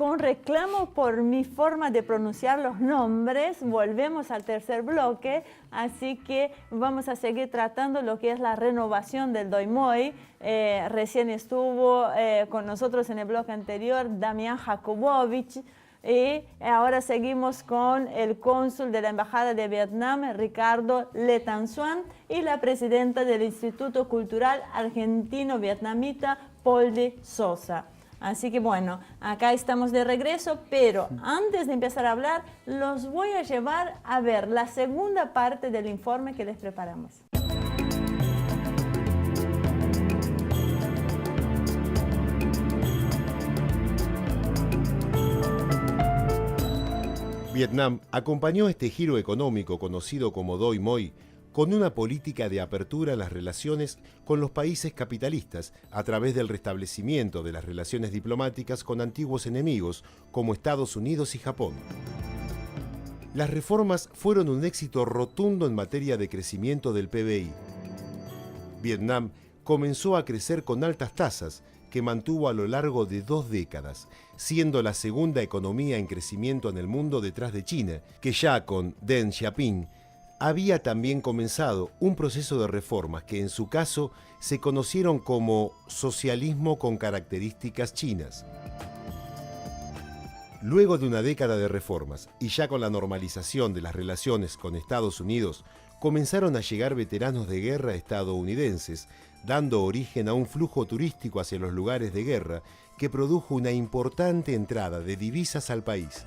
con reclamo por mi forma de pronunciar los nombres, volvemos al tercer bloque, así que vamos a seguir tratando lo que es la renovación del Doi Moi. Recién estuvo con nosotros en el bloque anterior Damián Jakubowicz, y ahora seguimos con el cónsul de la Embajada de Vietnam, Ricardo Le Tan Xuan, y la presidenta del Instituto Cultural Argentino-Vietnamita, Poldi Sosa. Así que bueno, acá estamos de regreso, pero antes de empezar a hablar, los voy a llevar a ver la segunda parte del informe que les preparamos. Vietnam acompañó este giro económico conocido como Doi Moi con una política de apertura a las relaciones con los países capitalistas a través del restablecimiento de las relaciones diplomáticas con antiguos enemigos como Estados Unidos y Japón. Las reformas fueron un éxito rotundo en materia de crecimiento del PBI. Vietnam comenzó a crecer con altas tasas que mantuvo a lo largo de 2 décadas, siendo la segunda economía en crecimiento en el mundo detrás de China, que ya con Deng Xiaoping había también comenzado un proceso de reformas que en su caso se conocieron como socialismo con características chinas. Luego de una década de reformas y ya con la normalización de las relaciones con Estados Unidos, comenzaron a llegar veteranos de guerra estadounidenses, dando origen a un flujo turístico hacia los lugares de guerra que produjo una importante entrada de divisas al país.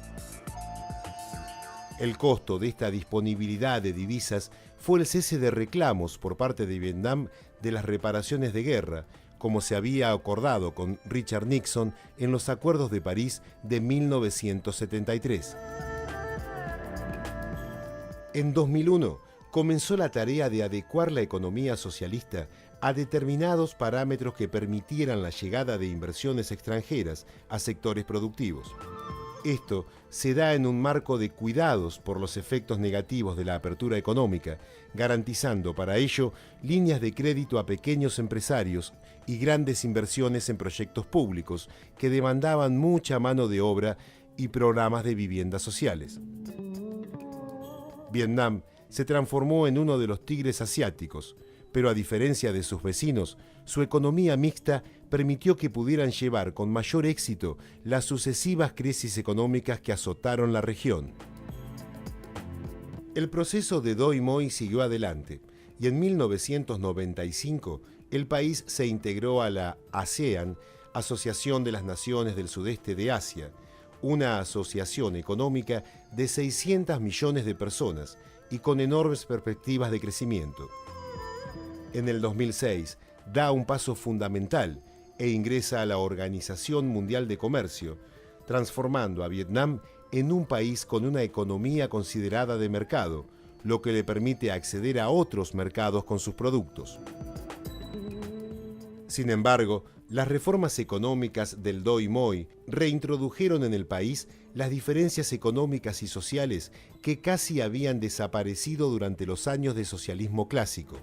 El costo de esta disponibilidad de divisas fue el cese de reclamos por parte de Vietnam de las reparaciones de guerra, como se había acordado con Richard Nixon en los Acuerdos de París de 1973. En 2001 comenzó la tarea de adecuar la economía socialista a determinados parámetros que permitieran la llegada de inversiones extranjeras a sectores productivos. Esto se da en un marco de cuidados por los efectos negativos de la apertura económica, garantizando para ello líneas de crédito a pequeños empresarios y grandes inversiones en proyectos públicos que demandaban mucha mano de obra y programas de viviendas sociales. Vietnam se transformó en uno de los tigres asiáticos, pero a diferencia de sus vecinos, su economía mixta permitió que pudieran llevar con mayor éxito las sucesivas crisis económicas que azotaron la región. El proceso de Doi Moi siguió adelante y en 1995 el país se integró a la ASEAN, Asociación de las Naciones del Sudeste de Asia, una asociación económica de 600 millones de personas y con enormes perspectivas de crecimiento. En el 2006 da un paso fundamental e ingresa a la Organización Mundial de Comercio, transformando a Vietnam en un país con una economía considerada de mercado, lo que le permite acceder a otros mercados con sus productos. Sin embargo, las reformas económicas del Doi Moi reintrodujeron en el país las diferencias económicas y sociales que casi habían desaparecido durante los años de socialismo clásico.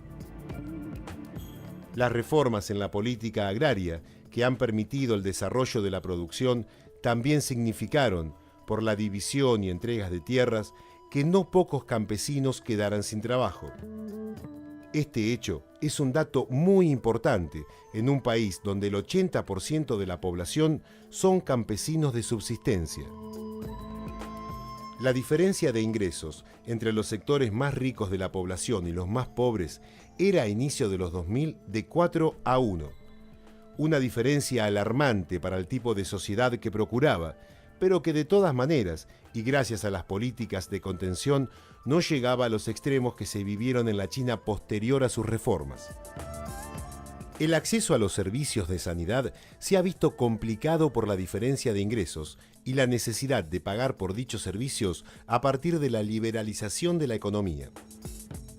Las reformas en la política agraria, que han permitido el desarrollo de la producción, también significaron, por la división y entregas de tierras, que no pocos campesinos quedaran sin trabajo. Este hecho es un dato muy importante en un país donde el 80% de la población son campesinos de subsistencia. La diferencia de ingresos entre los sectores más ricos de la población y los más pobres era a inicio de los 2000 de 4-1. Una diferencia alarmante para el tipo de sociedad que procuraba, pero que de todas maneras, y gracias a las políticas de contención, no llegaba a los extremos que se vivieron en la China posterior a sus reformas. El acceso a los servicios de sanidad se ha visto complicado por la diferencia de ingresos y la necesidad de pagar por dichos servicios a partir de la liberalización de la economía.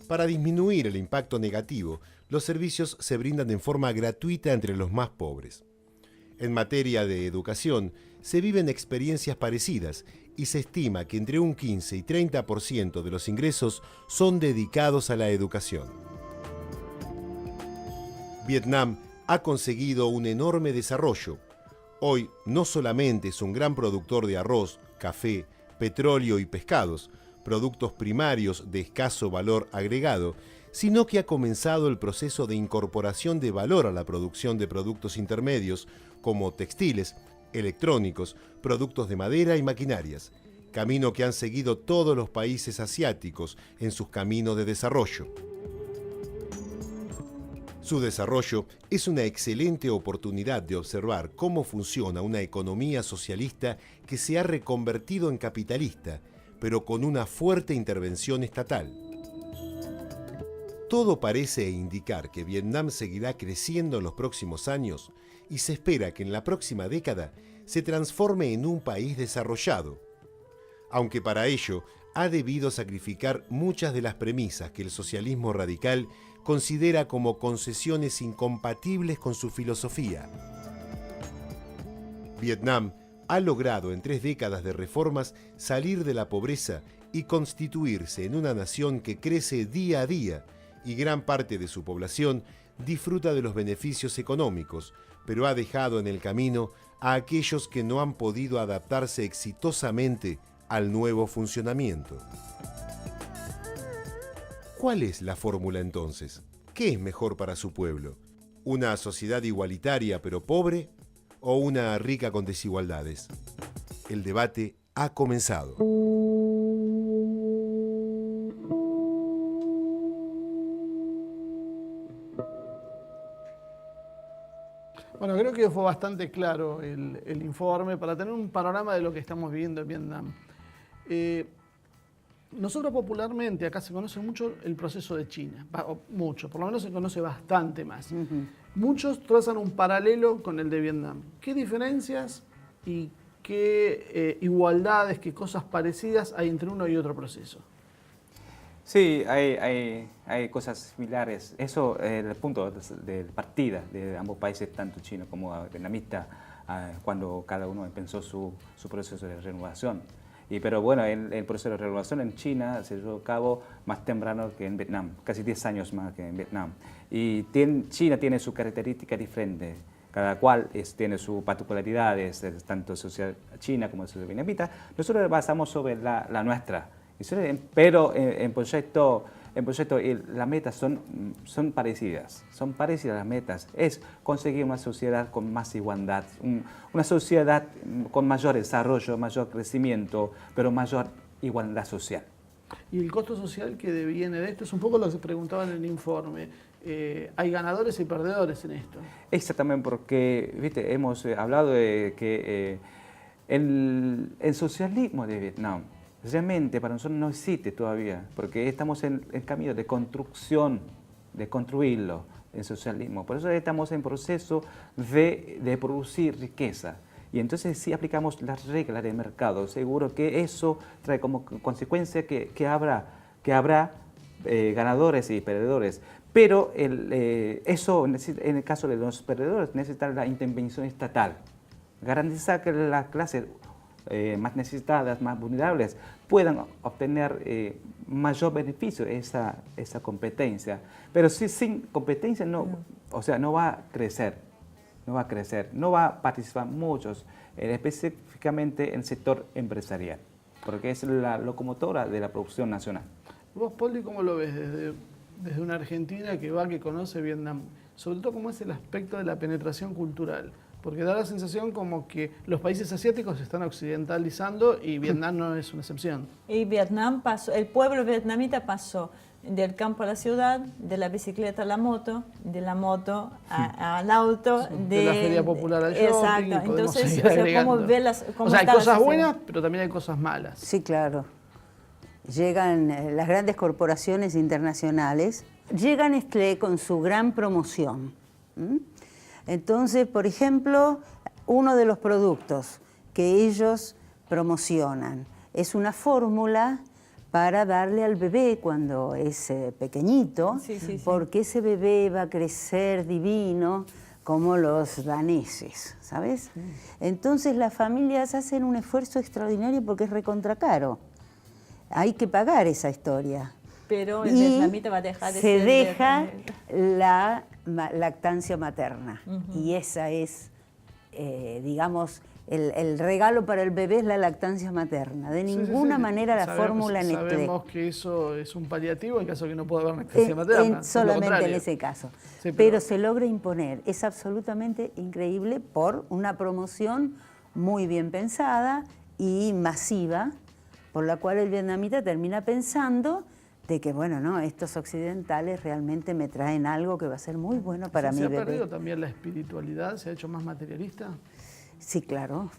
Para disminuir el impacto negativo, los servicios se brindan en forma gratuita entre los más pobres. En materia de educación, se viven experiencias parecidas y se estima que entre un 15 y 30% de los ingresos son dedicados a la educación. Vietnam ha conseguido un enorme desarrollo. Hoy no solamente es un gran productor de arroz, café, petróleo y pescados, productos primarios de escaso valor agregado, sino que ha comenzado el proceso de incorporación de valor a la producción de productos intermedios como textiles, electrónicos, productos de madera y maquinarias, camino que han seguido todos los países asiáticos en sus caminos de desarrollo. Su desarrollo es una excelente oportunidad de observar cómo funciona una economía socialista que se ha reconvertido en capitalista, pero con una fuerte intervención estatal. Todo parece indicar que Vietnam seguirá creciendo en los próximos años y se espera que en la próxima década se transforme en un país desarrollado, aunque para ello ha debido sacrificar muchas de las premisas que el socialismo radical considera como concesiones incompatibles con su filosofía. Vietnam ha logrado en 3 décadas de reformas salir de la pobreza y constituirse en una nación que crece día a día, y gran parte de su población disfruta de los beneficios económicos, pero ha dejado en el camino a aquellos que no han podido adaptarse exitosamente al nuevo funcionamiento. ¿Cuál es la fórmula entonces? ¿Qué es mejor para su pueblo? ¿Una sociedad igualitaria pero pobre o una rica con desigualdades? El debate ha comenzado. Bueno, creo que fue bastante claro el informe para tener un panorama de lo que estamos viviendo en Vietnam. Nosotros popularmente acá se conoce mucho el proceso de China, mucho, por lo menos se conoce bastante más. Muchos trazan un paralelo con el de Vietnam. ¿Qué diferencias y qué igualdades, qué cosas parecidas hay entre uno y otro proceso? Sí, hay cosas similares. Eso es el punto de partida de ambos países, tanto chino como vietnamita, cuando cada uno empezó su proceso de renovación. Pero bueno, el proceso de renovación en China se llevó a cabo más temprano que en Vietnam, casi 10 años más que en Vietnam. Y China tiene su característica diferente. Cada cual tiene sus particularidades, tanto sociedad china como sociedad vietnamita. Nosotros basamos sobre la nuestra. Pero en proyecto las metas son parecidas las metas. Es conseguir una sociedad con más igualdad, una sociedad con mayor desarrollo, mayor crecimiento, pero mayor igualdad social. Y el costo social que deviene de esto es un poco lo que se preguntaba en el informe. Hay ganadores y perdedores en esto. Exactamente, porque ¿viste? Hemos hablado de que el socialismo de Vietnam realmente para nosotros no existe todavía, porque estamos en el camino de construcción, de construirlo, el socialismo. Por eso estamos en proceso de producir riqueza. Y entonces si aplicamos las reglas del mercado, seguro que eso trae como consecuencia que habrá ganadores y perdedores. Pero eso, en el caso de los perdedores, necesita la intervención estatal. Garantizar que las clases más necesitadas, más vulnerables, puedan obtener mayor beneficio de esa competencia. Pero si sin competencia no va a crecer, no va a participar muchos, específicamente en el sector empresarial, porque es la locomotora de la producción nacional. Vos, Poli, ¿cómo lo ves desde una Argentina que conoce Vietnam? Sobre todo, ¿cómo es el aspecto de la penetración cultural? Porque da la sensación como que los países asiáticos se están occidentalizando y Vietnam no es una excepción. Y Vietnam pasó, el pueblo vietnamita pasó del campo a la ciudad, de la bicicleta a la moto, de la moto al auto, de la feria popular al shopping. Exacto, entonces, ¿cómo ve hay cosas buenas, pero también hay cosas malas. Sí, claro. Llegan las grandes corporaciones internacionales, llegan con su gran promoción. Entonces, por ejemplo, uno de los productos que ellos promocionan es una fórmula para darle al bebé cuando es pequeñito, porque ese bebé va a crecer divino como los daneses, ¿sabes? Entonces las familias hacen un esfuerzo extraordinario porque es recontra caro. Hay que pagar esa historia. Pero el vietnamita va a dejar de ser... Se deja la lactancia materna y esa es digamos, el regalo para el bebé es la lactancia materna. De ninguna manera la fórmula Nestlé. Sabemos que eso es un paliativo en caso de que no pueda haber lactancia materna. Solamente en ese caso. Sí, pero se logra imponer. Es absolutamente increíble por una promoción muy bien pensada y masiva, por la cual el vietnamita termina pensando de que, bueno, no, estos occidentales realmente me traen algo que va a ser muy bueno para mi bebé. ¿Se ha perdido también la espiritualidad? ¿Se ha hecho más materialista? Sí, claro.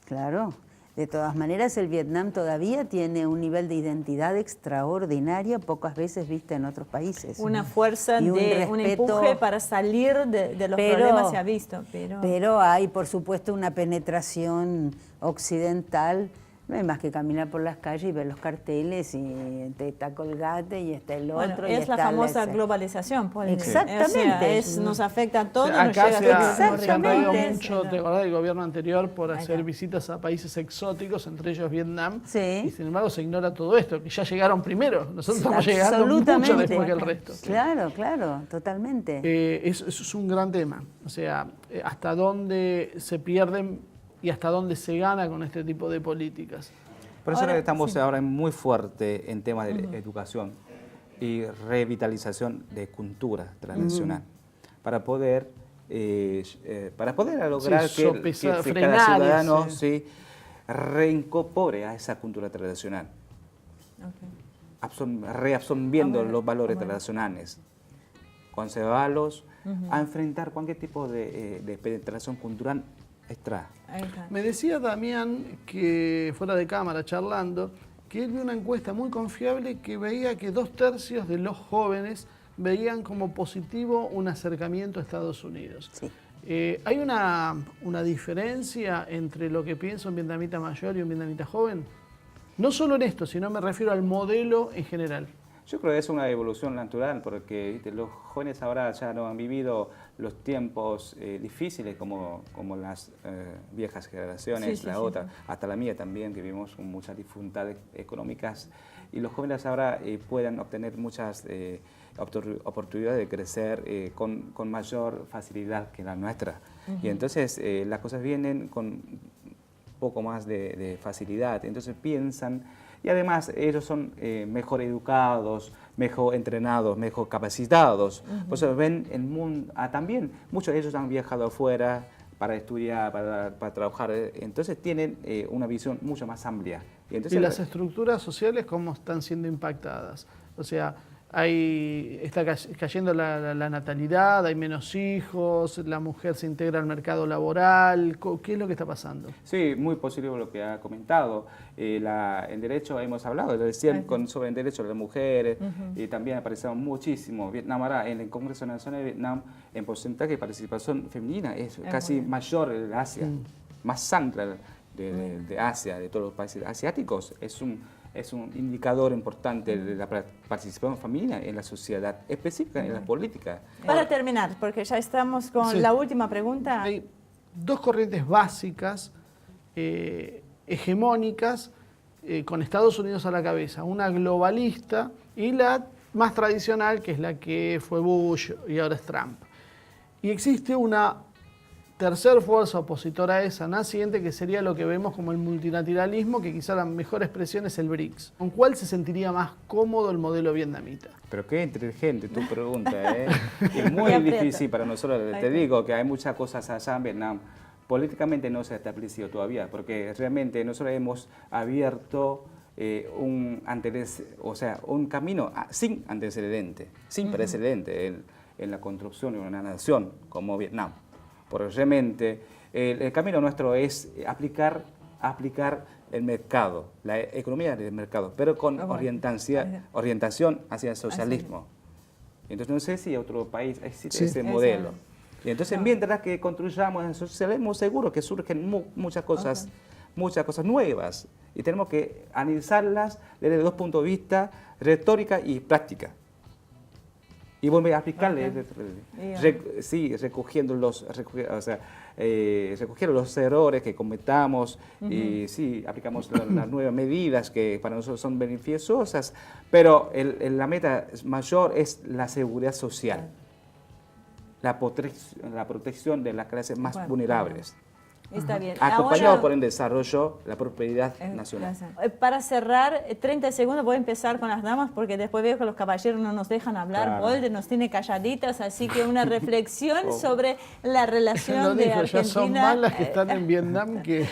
Claro. De todas maneras, el Vietnam todavía tiene un nivel de identidad extraordinario, pocas veces vista en otros países. Una fuerza, Y un empuje para salir de los problemas se ha visto. Pero hay, por supuesto, una penetración occidental. No hay más que caminar por las calles y ver los carteles y está Colgate y está el otro. Bueno, y es la está famosa globalización. Exactamente. O sea, nos afecta a todos. Acá nos se llega han traído Exactamente. mucho, ¿te acordás del gobierno anterior por hacer visitas a países exóticos, entre ellos Vietnam? Sí. Y sin embargo se ignora todo esto, que ya llegaron primero. Nosotros estamos llegando mucho después que el resto. Claro, claro, totalmente. Eso es un gran tema. O sea, hasta dónde se pierden y hasta dónde se gana con este tipo de políticas. Por eso Ahora, estamos sí. ahora muy fuerte en temas de educación y revitalización de cultura tradicional para poder lograr que cada ciudadano reincorpore a esa cultura tradicional, reabsorbiendo los valores tradicionales, conservarlos, a enfrentar cualquier tipo de penetración cultural extra. Me decía Damián, que fuera de cámara charlando, que él vio una encuesta muy confiable que veía que 2/3 de los jóvenes veían como positivo un acercamiento a Estados Unidos. Sí. ¿Hay una diferencia entre lo que piensa un vietnamita mayor y un vietnamita joven? No solo en esto, sino me refiero al modelo en general. Yo creo que es una evolución natural porque ¿viste? Los jóvenes ahora ya no han vivido los tiempos difíciles como las viejas generaciones, hasta la mía también, que vivimos con muchas dificultades económicas, y los jóvenes ahora pueden obtener muchas oportunidades de crecer con mayor facilidad que la nuestra. Y entonces las cosas vienen con un poco más de facilidad, entonces piensan. Y además ellos son mejor educados, mejor entrenados, mejor capacitados. Por eso ven el mundo, también muchos de ellos han viajado afuera para estudiar, para trabajar. Entonces tienen una visión mucho más amplia. ¿Y las estructuras sociales cómo están siendo impactadas? O sea, está cayendo la natalidad, hay menos hijos, la mujer se integra al mercado laboral. ¿Qué es lo que está pasando? Sí, muy positivo lo que ha comentado. En derecho hemos hablado recién sobre el derecho de las mujeres y también aparecemos muchísimo. Vietnam ahora en el Congreso Nacional de Vietnam en porcentaje de participación femenina es casi mayor de Asia, más amplia de Asia, de todos los países asiáticos. Es un indicador importante de la participación femenina en la sociedad, específica en la política. Para terminar, porque ya estamos con la última pregunta. Hay dos corrientes básicas, hegemónicas, con Estados Unidos a la cabeza. Una globalista y la más tradicional, que es la que fue Bush y ahora es Trump. Y existe una tercer fuerza opositora a esa naciente, que sería lo que vemos como el multilateralismo, que quizá la mejor expresión es el BRICS. ¿Con cuál se sentiría más cómodo el modelo vietnamita? Pero qué inteligente tu pregunta, ¿eh? Es muy difícil para nosotros. Te digo que hay muchas cosas allá en Vietnam. Políticamente no se ha establecido todavía, porque realmente nosotros hemos abierto un camino sin antecedente, sin precedente en la construcción de una nación como Vietnam. Porque realmente el camino nuestro es aplicar el mercado, la economía del mercado, pero con orientación hacia el socialismo. Entonces no sé si en otro país existe ese modelo. Y entonces mientras que construyamos el socialismo, seguro que surgen muchas cosas nuevas. Y tenemos que analizarlas desde dos puntos de vista, retórica y práctica. Y volver a aplicarle, recogiendo los errores que cometamos y aplicamos las nuevas medidas que para nosotros son beneficiosas, pero la meta mayor es la seguridad social. la protección de las clases más Bueno, vulnerables, Está bien. acompañado Ahora, por el desarrollo, la prosperidad nacional. gracias. Para cerrar, 30 segundos voy a empezar con las damas porque después veo que los caballeros no nos dejan hablar. Claro. Bolde nos tiene calladitas, así que una reflexión Oh. sobre la Lo relación de dijo, Argentina. ya son más las que están en Vietnam, que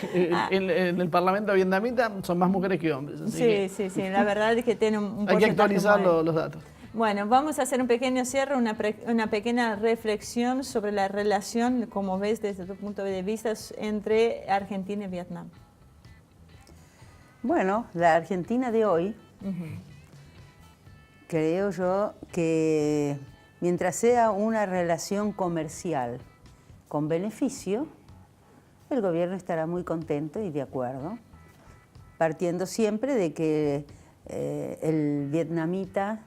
en el parlamento vietnamita son más mujeres que hombres. Así que Sí, la verdad es que tiene un hay que porcentaje actualizar muy alto. los datos. Bueno, vamos a hacer un pequeño cierre, una pequeña reflexión sobre la relación, como ves desde tu punto de vista, entre Argentina y Vietnam. Bueno, la Argentina de hoy, creo yo que mientras sea una relación comercial con beneficio, el gobierno estará muy contento y de acuerdo, partiendo siempre de que el vietnamita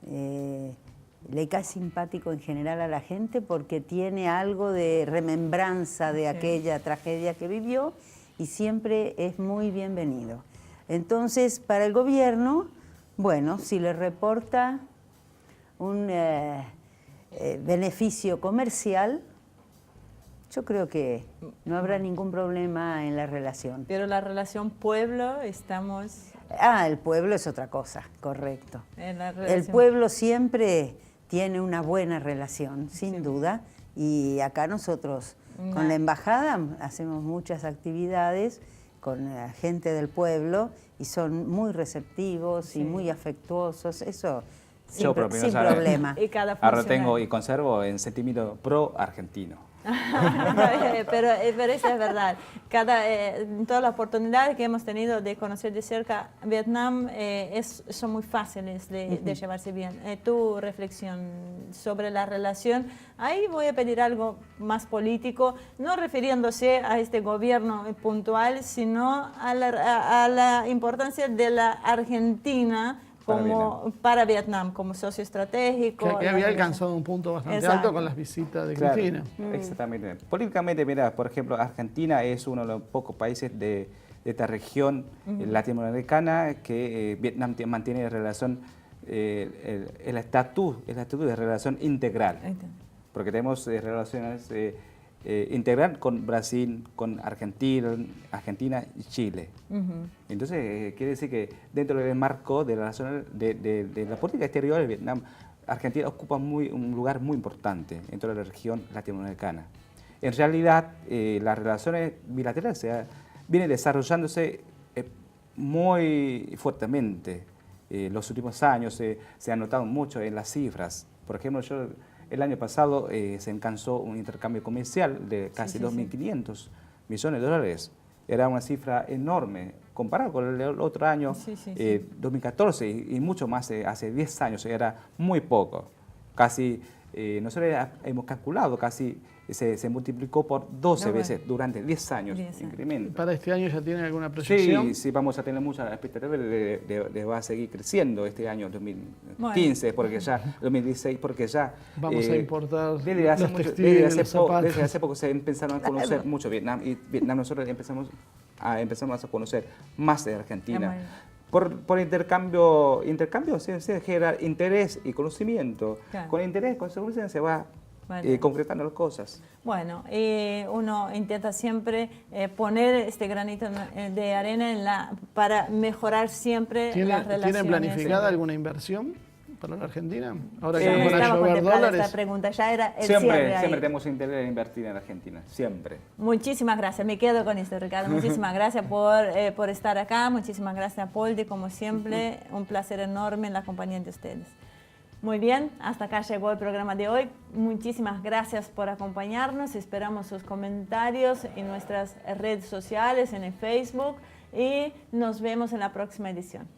le cae simpático en general a la gente porque tiene algo de remembranza de aquella tragedia que vivió y siempre es muy bienvenido. Entonces, para el gobierno, bueno, si le reporta un beneficio comercial, yo creo que no habrá ningún problema en la relación. Pero la relación pueblo, estamos El pueblo es otra cosa, correcto. en la El relación. pueblo siempre tiene una buena relación, sin duda, y acá nosotros con la embajada hacemos muchas actividades con la gente del pueblo y son muy receptivos y muy afectuosos, eso sin problema. Y cada Ahora funcionario. tengo y conservo el sentimiento pro-argentino. pero eso es verdad. En todas las oportunidades que hemos tenido de conocer de cerca Vietnam son muy fáciles de llevarse bien. Tu reflexión sobre la relación, ahí voy a pedir algo más político, no refiriéndose a este gobierno puntual, sino a la importancia de la Argentina para Vietnam, como socio estratégico. Que había alcanzado un punto bastante alto con las visitas de Claro, Cristina. exactamente. Políticamente, mira, por ejemplo, Argentina es uno de los pocos países de esta región latinoamericana que Vietnam mantiene relación, el estatus de relación integral. Porque tenemos relaciones integral con Brasil, con Argentina y Chile. Entonces, quiere decir que dentro del marco de la política exterior de Vietnam, Argentina ocupa un lugar muy importante dentro de la región latinoamericana. En realidad, las relaciones bilaterales vienen desarrollándose muy fuertemente. Los últimos años se ha notado mucho en las cifras. Por ejemplo, el año pasado se alcanzó un intercambio comercial de casi 2.500 millones de dólares. Era una cifra enorme, comparado con el otro año, 2014, y mucho más hace 10 años, era muy poco. Casi, nosotros hemos calculado, casi se multiplicó por 12 veces durante 10 años. Incremento. ¿Para este año ya tienen alguna proyección? Sí, vamos a tener mucha expectativa de va a seguir creciendo este año 2015, porque ya 2016, porque ya vamos a importar desde los textiles, los zapatos. Desde hace poco se empezaron a conocer mucho Vietnam, y Vietnam nosotros empezamos a conocer más de Argentina. Por intercambio se genera interés y conocimiento. Claro. Con interés, con conocimiento se va concretando las cosas. Bueno, uno intenta siempre poner este granito de arena para mejorar siempre las relaciones. ¿Tienen planificada alguna inversión para la Argentina? Ahora que van a estaba llover contemplada dólares. esta pregunta, ya era el cierre Siempre ahí. tenemos interés en invertir en Argentina, siempre. Muchísimas gracias, me quedo con esto, Ricardo. Muchísimas gracias por estar acá, muchísimas gracias a Poldi, como siempre, un placer enorme en la compañía de ustedes. Muy bien, hasta acá llegó el programa de hoy. Muchísimas gracias por acompañarnos, esperamos sus comentarios en nuestras redes sociales, en el Facebook, y nos vemos en la próxima edición.